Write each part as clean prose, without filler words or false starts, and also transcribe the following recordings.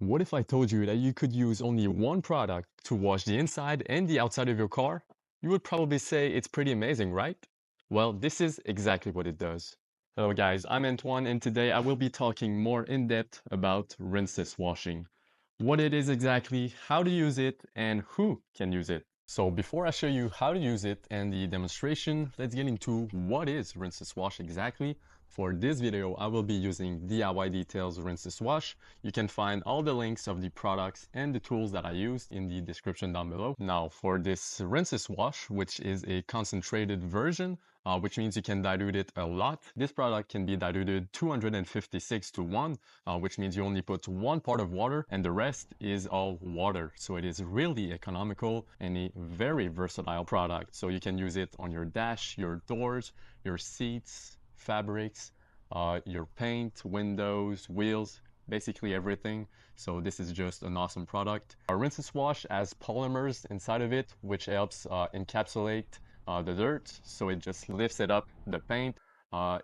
What if I told you that you could use only one product to wash the inside and the outside of your car? You would probably say it's pretty amazing, right? Well, this is exactly what it does. Hello guys, I'm Antoine and today I will be talking more in depth about rinseless washing. What it is exactly, how to use it, and who can use it. So before I show you how to use it and the demonstration, let's get into what is rinseless wash exactly. For this video, I will be using DIY Details Rinseless Wash. You can find all the links of the products and the tools that I used in the description down below. Now for this rinseless wash, which is a concentrated version, which means you can dilute it a lot. This product can be diluted 256 to 1, which means you only put one part of water and the rest is all water. So it is really economical and a very versatile product. So you can use it on your dash, your doors, your seats, fabrics, your paint, windows, wheels, basically everything. So this is just an awesome product. Our rinseless wash has polymers inside of it, which helps encapsulate the dirt, so it just lifts it up the paint.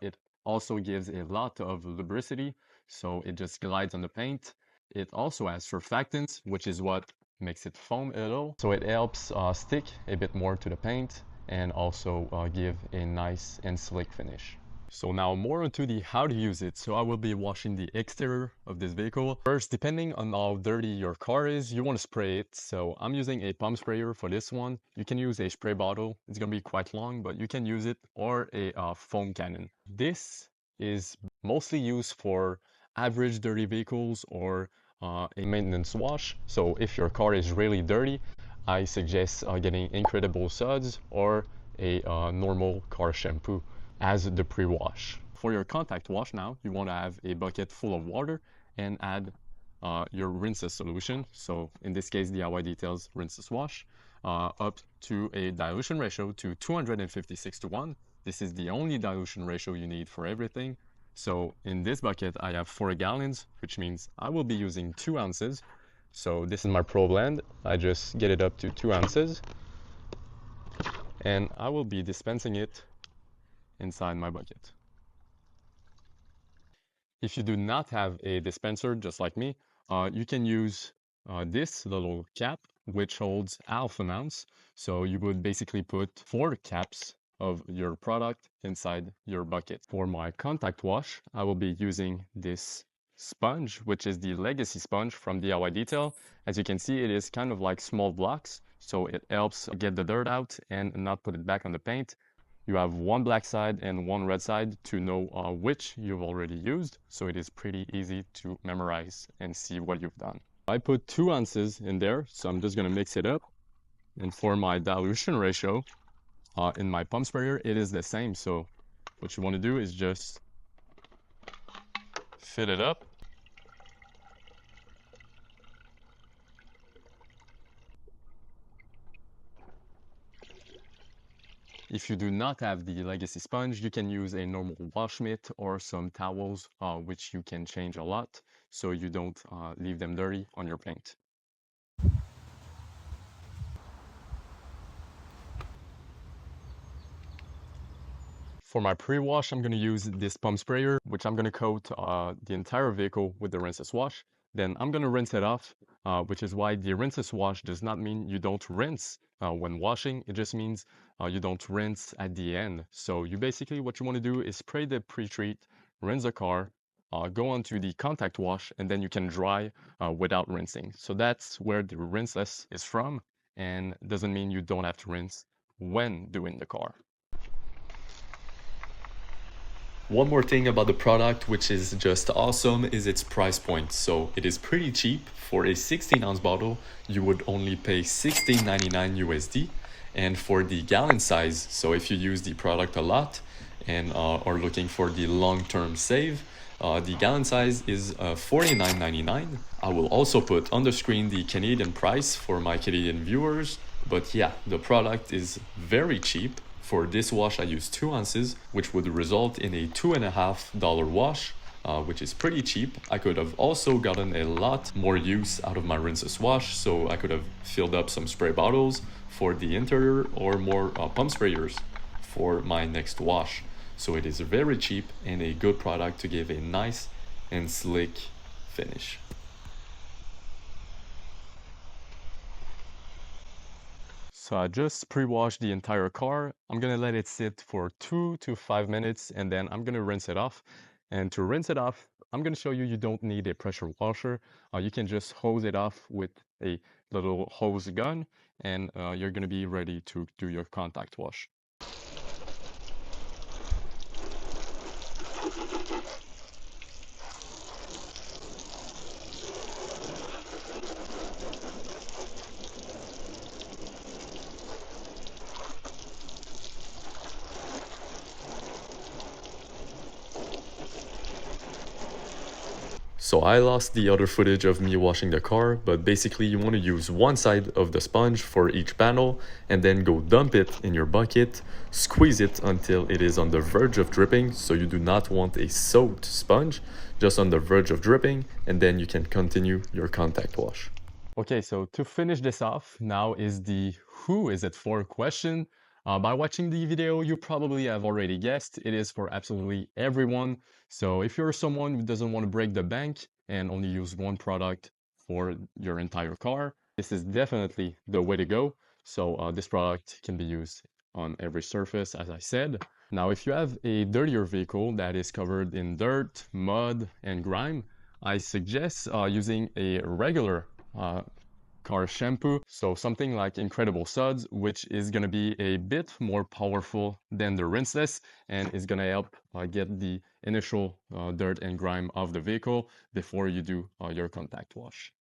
It also gives a lot of lubricity, so it just glides on the paint. It also has surfactants, which is what makes it foam a little, so it helps stick a bit more to the paint and also give a nice and slick finish. So now more onto the how to use it. So I will be washing the exterior of this vehicle. First, depending on how dirty your car is, you want to spray it. So I'm using a pump sprayer for this one. You can use a spray bottle. It's going to be quite long, but you can use it, or a foam cannon. This is mostly used for average dirty vehicles or a maintenance wash. So if your car is really dirty, I suggest getting Incredible Suds or a normal car shampoo as the pre-wash. For your contact wash now, you want to have a bucket full of water and add your rinseless solution. So in this case, DIY Details Rinseless Wash, up to a dilution ratio to 256 to 1. This is the only dilution ratio you need for everything. So in this bucket, I have 4 gallons, which means I will be using 2 ounces. So this is my Pro blend. I just get it up to 2 ounces. And I will be dispensing it inside my bucket. If you do not have a dispenser, just like me, you can use this little cap, which holds half an ounce. So you would basically put 4 caps of your product inside your bucket. For my contact wash, I will be using this sponge, which is the Legacy sponge from DIY Detail. As you can see, it is kind of like small blocks, so it helps get the dirt out and not put it back on the paint. You have one black side and one red side to know which you've already used, so it is pretty easy to memorize and see what you've done. I put 2 ounces in there, so I'm just going to mix it up. And for my dilution ratio, in my pump sprayer, it is the same. So what you want to do is just fill it up. If you do not have the Legacy sponge, you can use a normal wash mitt or some towels, which you can change a lot so you don't leave them dirty on your paint. For my pre-wash, I'm going to use this pump sprayer, which I'm going to coat the entire vehicle with the rinseless wash. Then I'm going to rinse it off, which is why the rinseless wash does not mean you don't rinse when washing. It just means you don't rinse at the end. So you basically, what you want to do is spray the pre-treat, rinse the car, go on to the contact wash, and then you can dry without rinsing. So that's where the rinseless is from, and doesn't mean you don't have to rinse when doing the car. One more thing about the product, which is just awesome, is its price point. So it is pretty cheap. For a 16-ounce bottle, you would only pay $16.99 USD. And for the gallon size, so if you use the product a lot and are looking for the long-term save, the gallon size is $49.99. I will also put on the screen the Canadian price for my Canadian viewers. But yeah, the product is very cheap. For this wash, I used 2 ounces, which would result in a $2.50 wash, which is pretty cheap. I could have also gotten a lot more use out of my rinseless wash, so I could have filled up some spray bottles for the interior or more pump sprayers for my next wash. So it is very cheap and a good product to give a nice and slick finish. So I just pre-washed the entire car. I'm gonna let it sit for 2 to 5 minutes and then I'm gonna rinse it off. And to rinse it off, I'm gonna show you you don't need a pressure washer. You can just hose it off with a little hose gun and you're gonna be ready to do your contact wash. So I lost the other footage of me washing the car, but basically you want to use one side of the sponge for each panel and then go dump it in your bucket, squeeze it until it is on the verge of dripping, so you do not want a soaked sponge, just on the verge of dripping, and then you can continue your contact wash. Okay, so to finish this off, now is the who is it for question. By watching the video, you probably have already guessed it is for absolutely everyone. So if you're someone who doesn't want to break the bank and only use one product for your entire car, this is definitely the way to go. So this product can be used on every surface, as I said. Now, if you have a dirtier vehicle that is covered in dirt, mud, and grime, I suggest using a regular car shampoo, so something like Incredible Suds, which is going to be a bit more powerful than the rinseless and is going to help get the initial dirt and grime off the vehicle before you do your contact wash.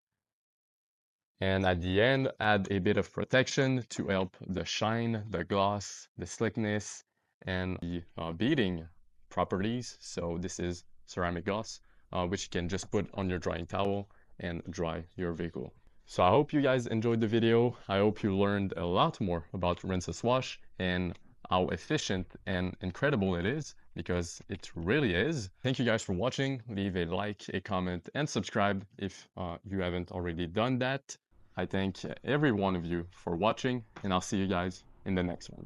And at the end, add a bit of protection to help the shine, the gloss, the slickness, and the beading properties. So this is ceramic gloss, which you can just put on your drying towel and dry your vehicle. So I hope you guys enjoyed the video. I hope you learned a lot more about Rinseless Wash and how efficient and incredible it is, because it really is. Thank you guys for watching. Leave a like, a comment, and subscribe if you haven't already done that. I thank every one of you for watching, and I'll see you guys in the next one.